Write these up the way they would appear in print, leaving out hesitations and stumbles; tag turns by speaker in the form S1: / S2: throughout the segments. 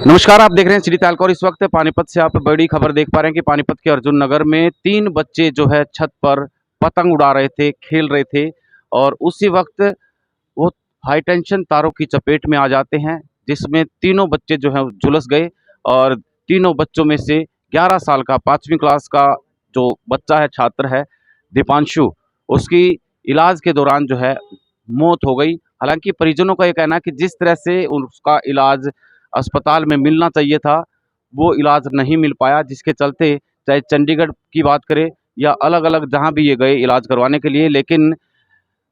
S1: नमस्कार, आप देख रहे हैं श्री तालकौर। इस वक्त पानीपत से आप बड़ी खबर देख पा रहे हैं कि पानीपत के अर्जुन नगर में 3 बच्चे जो है छत पर पतंग उड़ा रहे थे, खेल रहे थे और उसी वक्त वो हाई टेंशन तारों की चपेट में आ जाते हैं, जिसमें तीनों बच्चे जो हैं झुलस गए और तीनों बच्चों में से 11 साल का 5वीं क्लास का जो बच्चा है, छात्र है दीपांशु, उसकी इलाज के दौरान जो है मौत हो गई। हालांकि परिजनों का ये कहना है कि जिस तरह से उसका इलाज अस्पताल में मिलना चाहिए था, वो इलाज नहीं मिल पाया, जिसके चलते चाहे चंडीगढ़ की बात करें या अलग-अलग जहाँ भी ये गए इलाज करवाने के लिए, लेकिन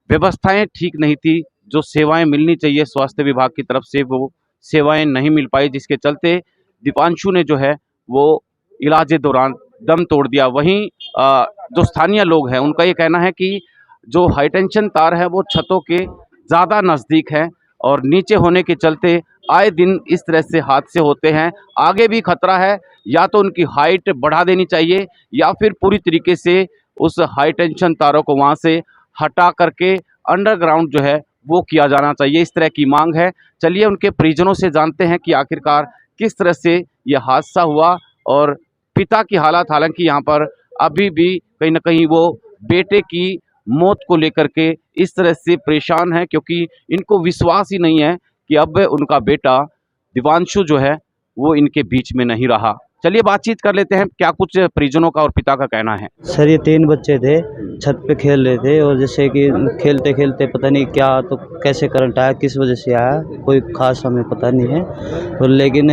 S1: व्यवस्थाएं ठीक नहीं थी। जो सेवाएं मिलनी चाहिए स्वास्थ्य विभाग की तरफ से, वो सेवाएं नहीं मिल पाई, जिसके चलते दीपांशु ने जो है वो इलाज के दौरान दम तोड़ दिया। वहीं जो स्थानीय लोग हैं उनका ये कहना है कि जो हाई टेंशन तार है वो छतों के ज़्यादा नज़दीक है और नीचे होने के चलते आए दिन इस तरह से हादसे होते हैं। आगे भी खतरा है, या तो उनकी हाइट बढ़ा देनी चाहिए या फिर पूरी तरीके से उस हाई टेंशन तारों को वहाँ से हटा करके अंडरग्राउंड जो है वो किया जाना चाहिए। इस तरह की मांग है। चलिए उनके परिजनों से जानते हैं कि आखिरकार किस तरह से ये हादसा हुआ और पिता की हालत, हालांकि यहाँ पर अभी भी कहीं ना कहीं वो बेटे की मौत को लेकर के इस तरह से परेशान है, क्योंकि इनको विश्वास ही नहीं है कि अब उनका बेटा दिवांशु जो है वो इनके बीच में नहीं रहा। चलिए बातचीत कर लेते हैं, क्या कुछ परिजनों का और पिता का कहना है।
S2: सर ये 3 बच्चे थे, छत पे खेल रहे थे और जैसे कि खेलते खेलते पता नहीं क्या तो कैसे करंट आया, किस वजह से आया कोई खास हमें पता नहीं है। और लेकिन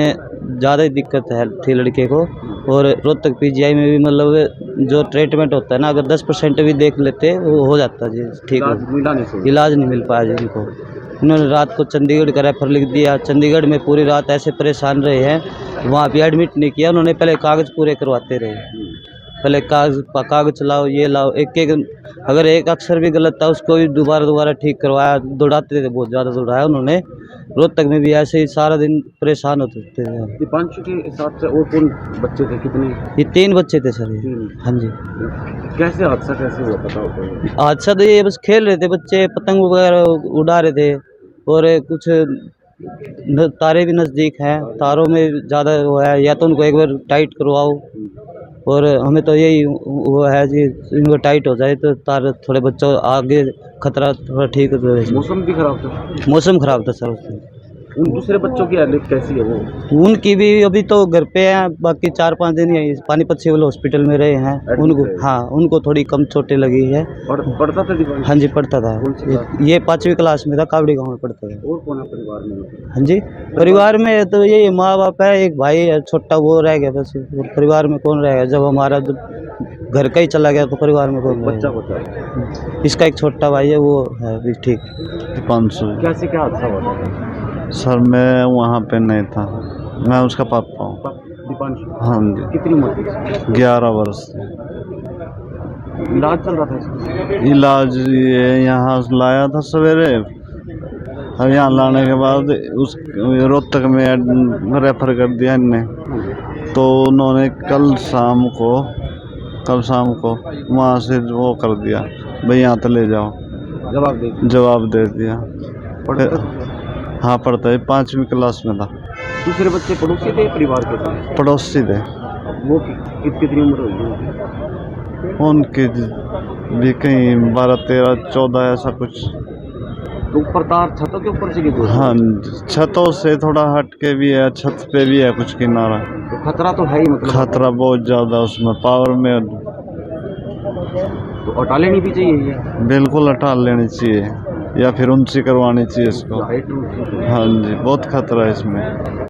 S2: ज़्यादा ही दिक्कत है थी लड़के को। और रोहतक पीजीआई में भी मतलब जो ट्रीटमेंट होता है ना, अगर 10% भी देख लेते वो हो जाता जी ठीक। इलाज नहीं मिल पाया जी इनको। उन्होंने रात को चंडीगढ़ का रेफर लिख दिया। चंडीगढ़ में पूरी रात ऐसे परेशान रहे हैं, वहाँ भी एडमिट नहीं किया उन्होंने। पहले कागज़ पूरे करवाते रहे, पहले कागज़ लाओ, ये लाओ, एक अगर एक अक्षर भी गलत था उसको भी दोबारा ठीक करवाया। दौड़ाते थे, बहुत ज़्यादा दौड़ाया उन्होंने। रोहतक में भी ऐसे ही सारा दिन परेशान होते थे।
S1: दीपांशु के हिसाब से और कौन बच्चे थे, कितने?
S2: ये 3 बच्चे थे सर ये। हाँ जी।
S1: कैसे हादसा कैसे हुआ पता होता?
S2: हादसा तो ये बस खेल रहे थे बच्चे, पतंग वगैरह उड़ा रहे थे और कुछ तारे भी नज़दीक हैं, तारों में ज़्यादा वो है, या तो उनको एक बार टाइट करवाओ। और हमें तो यही वो है जी, इनको टाइट हो जाए तो तार थोड़े बच्चों आगे खतरा थोड़ा ठीक हो जाए।
S1: मौसम भी खराब था।
S2: मौसम खराब था सर उस दिन।
S1: उन दूसरे बच्चों की हालत कैसी है वो?
S2: उनकी भी अभी तो घर पे हैं, बाकी 4-5 दिन ही पानीपत सिविल हॉस्पिटल में रहे हैं। उनको हाँ, उनको थोड़ी कम चोटें लगी है।
S1: पढ़ता था दीपांशु?
S2: हाँ जी पढ़ता था। ये 5वीं क्लास में था, कावड़ी गाँव में पढ़ता था।
S1: और कौन है परिवार में?
S2: हाँ जी, परिवार में तो यही माँ बाप है, एक भाई है छोटा, वो रह गया बस। परिवार में कौन रहेगा जब हमारा घर का ही चला गया, तो परिवार में कौन
S1: बच्चा
S2: रहेगा? इसका एक छोटा भाई है, वो है भी ठीक।
S3: दीपांशु।
S1: कैसे क्या हादसा हुआ था?
S3: सर मैं वहाँ पे नहीं था, मैं उसका पापा हूँ।
S1: दीपांशु?
S3: हाँ जी।
S1: कितनी उम्र थी?
S3: 11 वर्ष।
S1: इलाज चल रहा था इसका?
S3: इलाज ये यहाँ लाया था सवेरे, अब यहाँ लाने के बाद उस रोहतक में रेफर कर दिया इनने। तो उन्होंने कल शाम को वहाँ से वो कर दिया, भाई यहाँ तो ले जाओ। जवाब दे दिया। हाँ पढ़ता है, 5वीं क्लास में था।
S1: दूसरे बच्चे पड़ोसी थे, परिवार के थे?
S3: पड़ोसी थे।
S1: वो कितनी उम्र होगी
S3: उनकी भी कहीं 12, 13, 14 ऐसा कुछ।
S1: तो ऊपर तार छतों के ऊपर से गिर?
S3: हाँ, छतों से थोड़ा हट के भी है, छत पे भी है कुछ किनारा।
S1: तो खतरा तो है ही, मतलब
S3: खतरा बहुत ज़्यादा उसमें, पावर में।
S1: तो हटा लेनी भी चाहिए ये?
S3: बिल्कुल हटा लेनी चाहिए या फिर उनसे करवानी चाहिए इसको। हाँ जी, बहुत खतरा है इसमें।